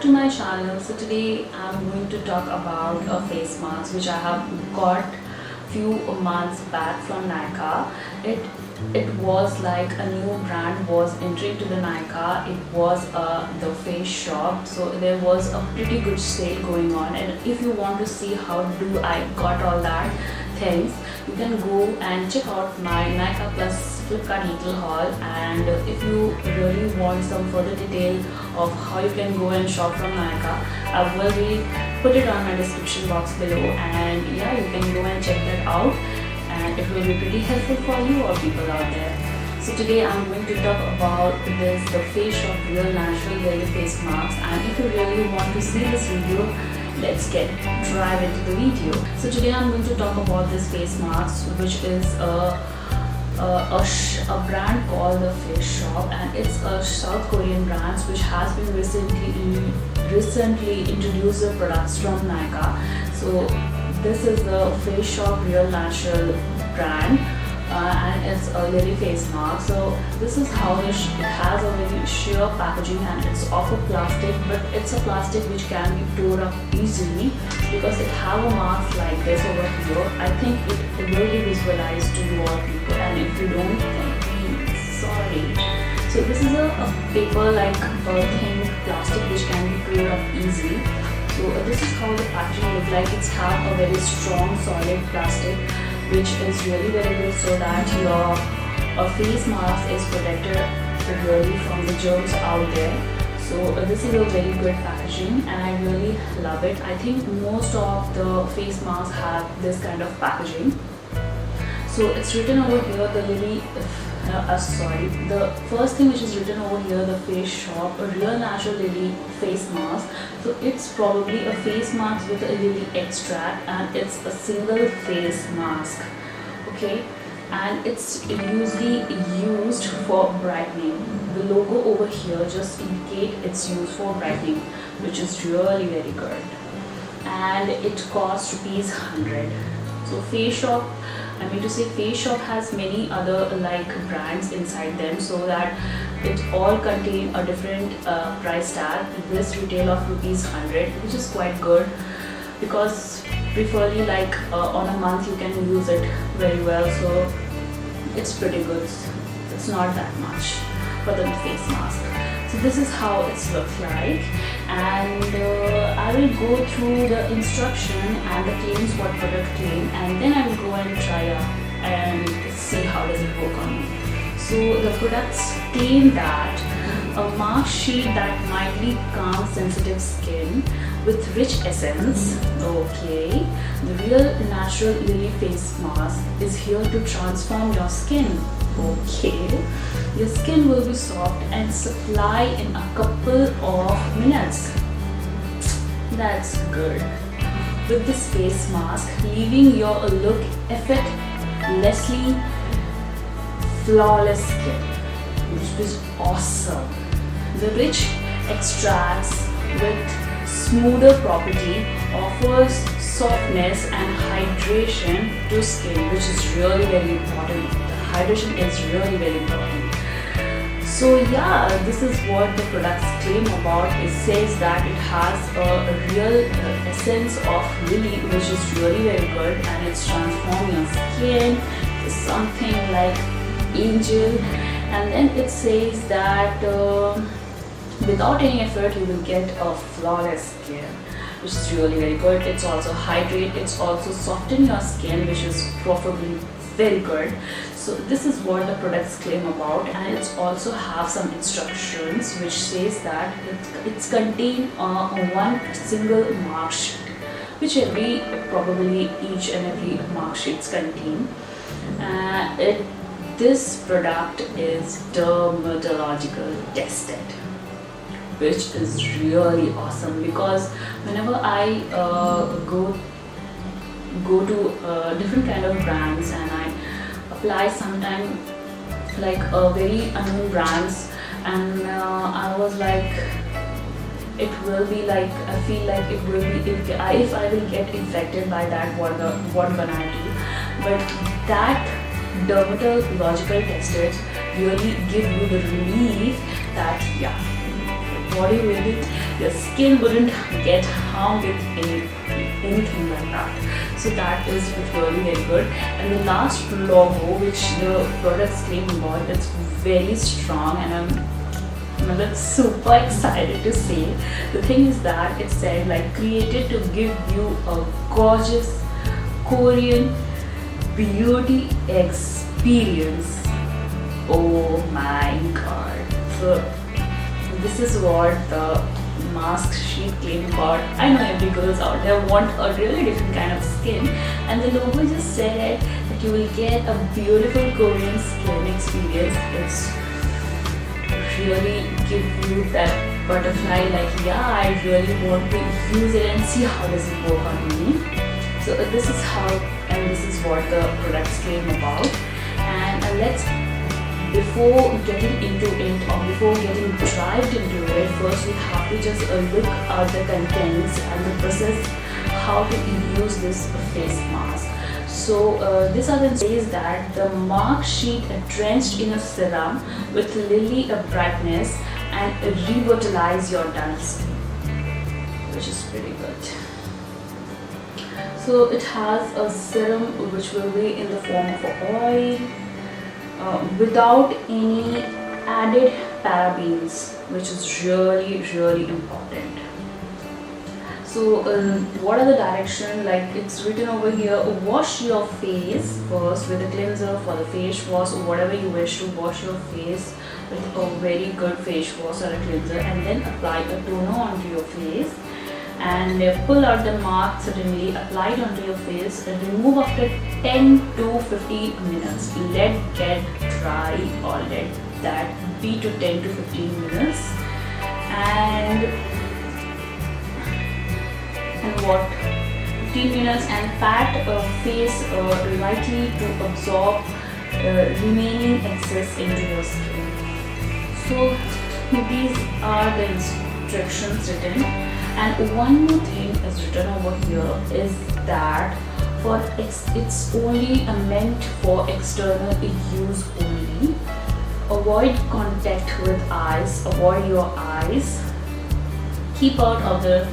to my channel. So today I'm going to talk about a face mask which I have got few months back from NYKAA. It was like a new brand was entering to the NYKAA. It was the face shop, so there was a pretty good sale going on, and if you want to see how do I got all that things, you can go and check out my NYKAA plus Flipkart little haul. And if you really want some further detail of how you can go and shop from NYKAA, I will be put it on my description box below, and yeah, you can go and check that out, and it will be pretty helpful for you or people out there. So today I'm going to talk about the Face Shop Real Natural LILLY face mask, and if you really want to see this video, let's drive into the video. So today I'm going to talk about this face mask, which is a brand called the Face Shop, and it's a South Korean brand which has been recently introduced the products from NYKAA. So this is the Face Shop Real Natural brand, and it's a LILLY face mask. So this is how it has a very sheer packaging, and it's of a plastic, but it's a plastic which can be torn up easily because it have a mask like this over here. I think it will be visualized to you all people, and if you don't, then sorry. So this is a paper like thin plastic which can be torn up easily. So this is how the packaging looks like. It's have a very strong solid plastic which is really very good, so that your face mask is protected really from the germs out there. So this is a very good packaging, and I really love it. I think most of the face masks have this kind of packaging. So it's written over here the LILLY, the first thing which is written over here, the Face Shop, a real natural LILLY face mask. So it's probably a face mask with a LILLY extract, and it's a single face mask, okay, and it's usually used for brightening. The logo over here just indicate it's used for brightening, which is really very good, and it costs ₹100. So Face Shop, Face Shop has many other like brands inside them, so that it all contain a different price tag. This retail of ₹100, which is quite good, because preferably like on a month you can use it very well, so it's pretty good. It's not that much for the face mask. So this is how it looks like, and I will go through the instruction and the claims, what product claim, and then I will go and try out and see how does it work on me. So the products claim that a mask sheet that mildly calms sensitive skin with rich essence. Okay, the real natural LILLY face mask is here to transform your skin. Okay, your skin will be soft and supply in a couple of minutes. That's good. With this face mask, leaving your look effortlessly flawless skin, which is awesome. The rich extracts with smoother property offers softness and hydration to skin, which is really very important. The hydration is really very important. So yeah, this is what the products claim about. It says that it has a real essence of LILLY, which is really very good, and it's transforming your skin to something like angel. And then it says that without any effort you will get a flawless skin, which is really very good. It's also hydrate, it's also soften your skin, which is probably very good. So this is what the products claim about, and it's also have some instructions which says that it's contain one single mark sheet, which probably each and every mark sheets contain. This product is dermatological tested, which is really awesome, because whenever I go to different kind of brands, and I apply sometime like very unknown brands, and I was like, it will be like, I feel like it will be, if I will get infected by that, what gonna I do? But that dermatological tested really give you the relief that yeah, body with it, your skin wouldn't get harmed with anything like that. So that is really very good. And the last logo which the products claim about, it's very strong, and I'm super excited to say. The thing is that it said like created to give you a gorgeous Korean beauty experience. Oh my god. So this is what the mask sheet claim about. I know every girls out there want a really different kind of skin, and the logo just said that you will get a beautiful Korean skin experience. It's really give you that butterfly, like yeah, I really want to use it and see how does it work on me. So this is how, and this is what the products claim about. And let's, before getting into it or before getting dived into it, first we have to just look at the contents and the process how to use this face mask. So this other says that the mask sheet drenched in a serum with Lily brightness and revitalize your dull skin, which is pretty good. So it has a serum which will be in the form of oil, without any added parabens, which is really important. So what are the direction? Like it's written over here, wash your face first with a cleanser for the face wash, or whatever you wish to wash your face with a very good face wash or a cleanser, and then apply a toner onto your face. And pull out the mask suddenly, apply it onto your face, and remove after 10 to 15 minutes. Let get dry, or let that be to 10 to 15 minutes. And what 15 minutes, and pat face lightly to absorb remaining excess into your skin. So these are the instructions written. And one more thing is written over here is that it's only meant for external use only. Avoid contact with eyes, avoid your eyes, keep out of the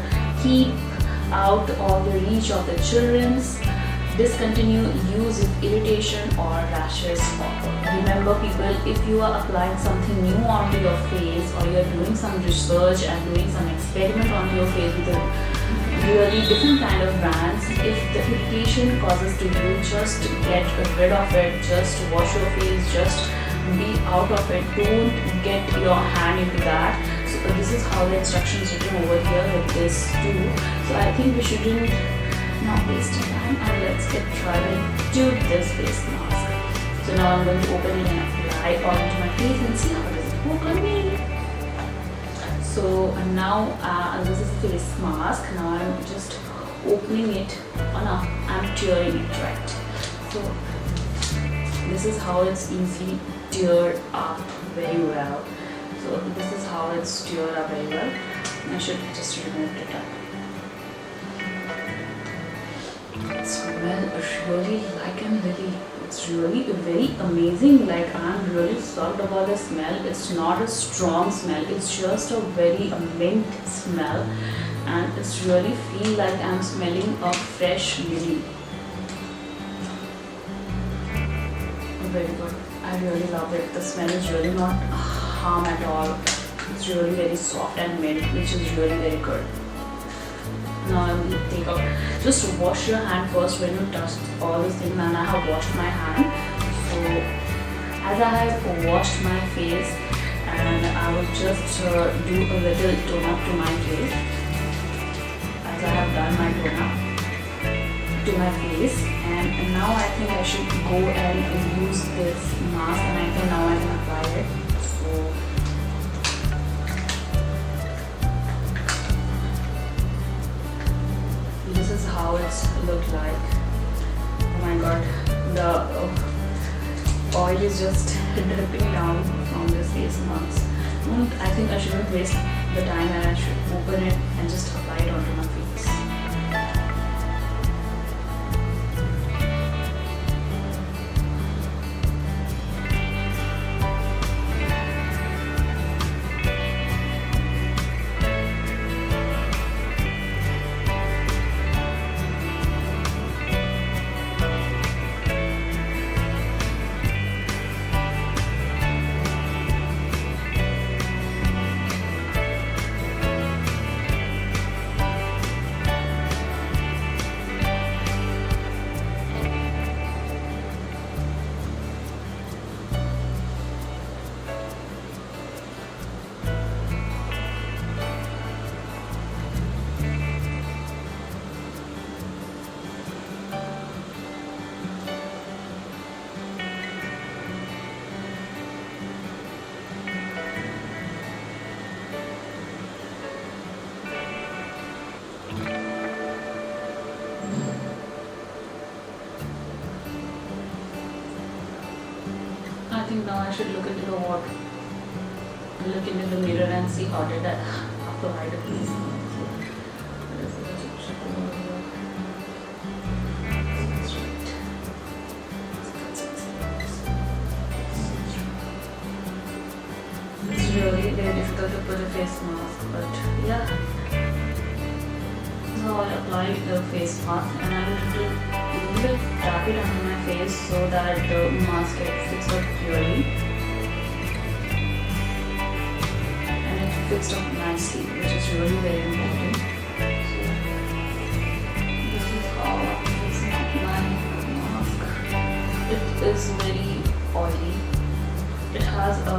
reach of the children's, discontinue use if irritation or rashes occur. Remember people, if you are applying something new onto your face, or you're doing some research and doing some experiment on your face with a really different kind of brands, if the irritation causes to you, just get rid of it, just wash your face, just be out of it, don't get your hand into that. So this is how the instructions written over here with this too. So I think we shouldn't not waste time, and let's get right into this face mask. So now I'm going to open it and apply it onto my face and see how does it work on me. So now this is face mask. Now I'm just opening it. Oh no, I'm tearing it right. So this is how it's easily teared up very well. So this is how it's teared up very well. I should just remove it up. It smells really like a lily. It's really very amazing. Like I'm really shocked about the smell. It's not a strong smell. It's just a very mint smell, and it's really feel like I'm smelling a fresh lily. Very good. I really love it. The smell is really not harm at all. It's really very soft and mint, which is really very good. Now I will take out. Just wash your hand first when you touch all these things, and I have washed my hand. So as I have washed my face, and I will just do a little tone up to my face. As I have done my tone up to my face, and now I think I should go and use this mask, and now I can apply it. So this is how it's looked like. Oh my god, the oil is just dripping down from this face mask. I think I shouldn't waste the time, and I should open it and just apply it onto my face. think now I should look into the water, look into the mirror and see how did I apply the face mask. It's really very difficult to put a face mask, but yeah. So I apply the face mask and I will tap it onto my face so that the mask gets fixed up clearly. And it fixed up nicely, which is really very important. So this is how I fix my mask. It is very oily. It has a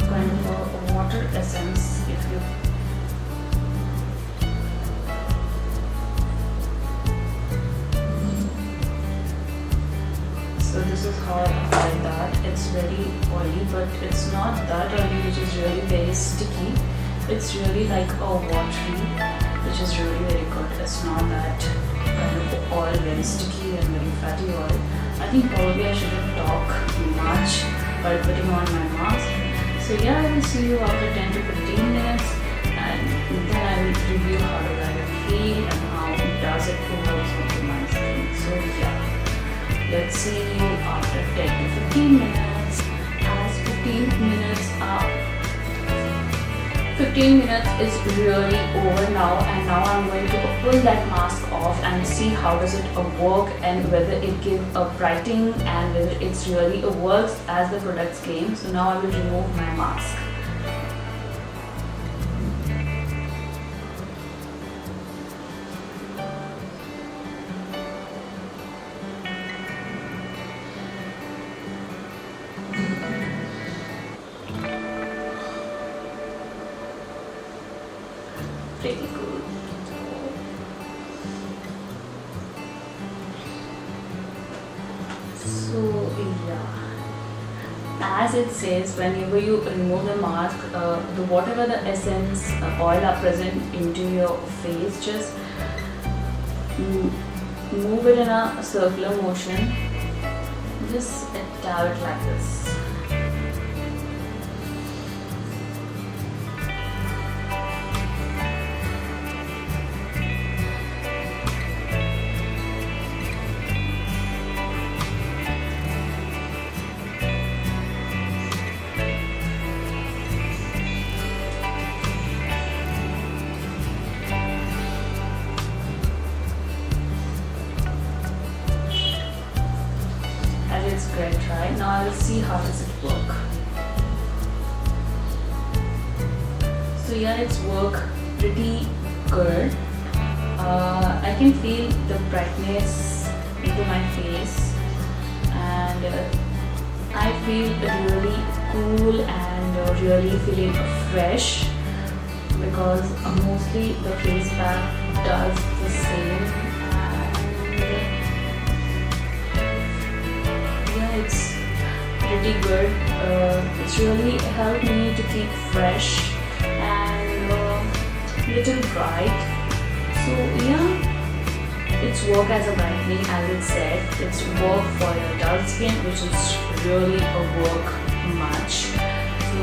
kind of a water essence. If you so this is how I apply that. It's very oily, but it's not that oily, which is really very sticky. It's really like a watery, which is really very good. It's not that kind of oil, very sticky and very fatty oil. I think probably I shouldn't talk much while putting on my mask. So yeah, I will see you after 10 to 15 minutes, and then I will review how do I feel and how does it work onto my skin. So yeah, let's see you after 10 to 15 minutes. As 15 minutes is really over now, and now I'm going to pull that mask off and see how does it work and whether it gives a brightening and whether it's really works as the products claim. So now I will remove my mask. Pretty good. So yeah, as it says, whenever you remove the mask, the whatever the essence oil are present into your face, just move it in a circular motion. Just dab it like this. It's great, right? Now I will see how does it work. So yeah, it's work pretty good. I can feel the brightness into my face, and I feel really cool and really feeling fresh, because mostly the face pack does the same. It's pretty good. It's really helped me to keep fresh and little bright. So yeah, it's work as a brightening, as it said. It's work for your dull skin, which is really a work much. So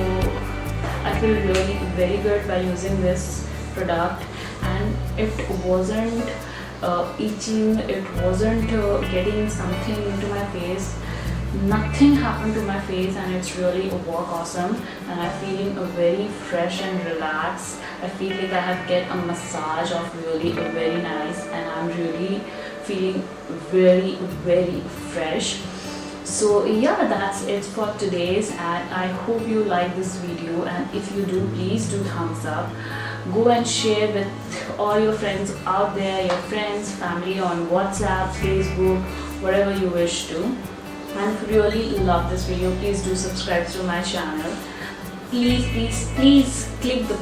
I feel really very good by using this product, and it wasn't itching, it wasn't getting something into my face. Nothing happened to my face, and it's really a work awesome, and I'm feeling very fresh and relaxed. I feel like I have get a massage of really very nice, and I'm really feeling very fresh. So yeah, that's it for today's, and I hope you like this video, and if you do, please do thumbs up. Go and share with all your friends out there, your friends, family on WhatsApp, Facebook, whatever you wish to. And if you really love this video, please do subscribe to my channel. Please click the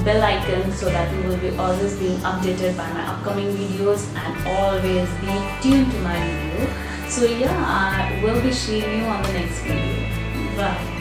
bell icon so that you will be always being updated by my upcoming videos, and always be tuned to my video. So yeah, I will be seeing you on the next video. Bye.